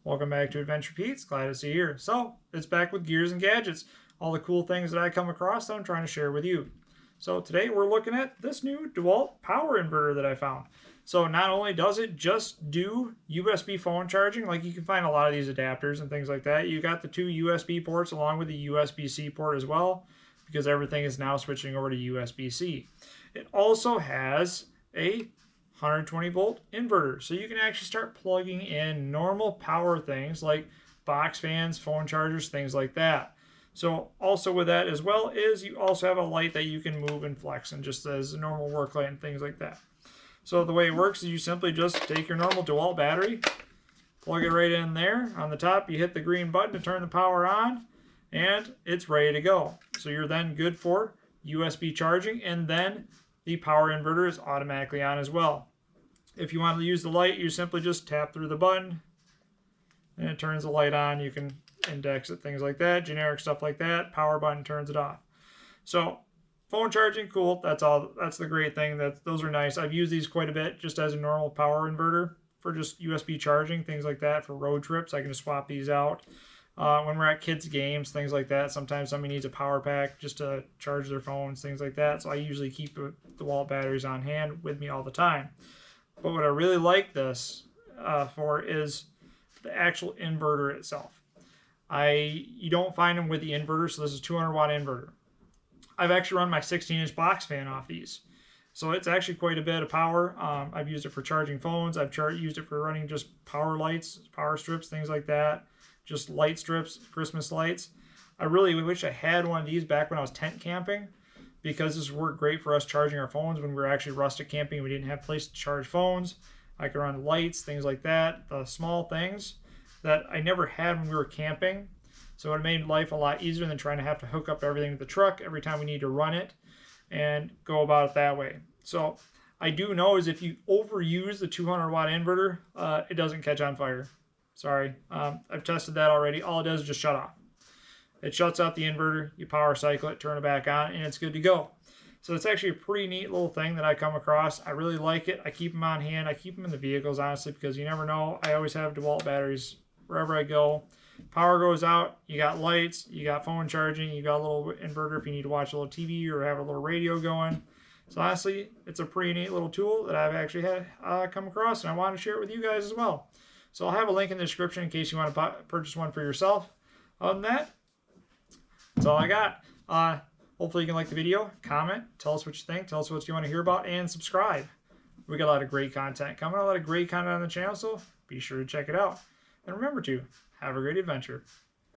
Welcome back to Adventure Pete's. Glad to see you here. So, it's back with gears and gadgets. All the cool things that I come across that I'm trying to share with you. So today we're looking at this new DeWalt power inverter that I found. So not only does it just do USB phone charging, like you can find a lot of these adapters and things like that. You got the two USB ports along with the USB-C port as well, because everything is now switching over to USB-C. It also has a 120 volt inverter, so you can actually start plugging in normal power things like box fans, phone chargers, things like that. So also with that as well is you also have a light that you can move and flex and just as a normal work light and things like that. So the way it works is you simply just take your normal DeWalt battery, plug it right in there. On the top you hit the green button to turn the power on and it's ready to go. So you're then good for USB charging, and then the power inverter is automatically on as well. If you want to use the light, you simply just tap through the button and it turns the light on. You can index it, things like that, generic stuff like that. Power button turns it off. So phone charging, cool. That's all. That's the great thing. Those are nice. I've used these quite a bit just as a normal power inverter for just USB charging, things like that. For road trips, I can just swap these out. When we're at kids' games, things like that. Sometimes somebody needs a power pack just to charge their phones, things like that. So I usually keep the DeWalt batteries on hand with me all the time. But what I really like this for is the actual inverter itself. You don't find them with the inverter, so this is a 200 watt inverter. I've actually run my 16-inch box fan off these. So it's actually quite a bit of power. I've used it for charging phones. I've used it for running just power lights, power strips, things like that. Just light strips, Christmas lights. I really wish I had one of these back when I was tent camping, because this worked great for us charging our phones when we were actually rustic camping and we didn't have a place to charge phones. I could run lights, things like that, the small things that I never had when we were camping. So it made life a lot easier than trying to have to hook up everything to the truck every time we need to run it and go about it that way. So I do know is if you overuse the 200 watt inverter, it doesn't catch on fire. Sorry, I've tested that already. All it does is just shut off. It shuts out the inverter, you power cycle it, turn it back on, and it's good to go. So it's actually a pretty neat little thing that I come across. I really like it. I keep them on hand. I keep them in the vehicles, honestly, because you never know. I always have DeWalt batteries wherever I go. Power goes out, you got lights, you got phone charging, you got a little inverter if you need to watch a little TV or have a little radio going. So honestly, it's a pretty neat little tool that I've actually had come across, and I want to share it with you guys as well. So I'll have a link in the description in case you want to purchase one for yourself. Other than that, that's all I got. Hopefully you can like the video, comment, tell us what you think, tell us what you want to hear about, and subscribe. We got a lot of great content coming, a lot of great content on the channel, so be sure to check it out. And remember to have a great adventure.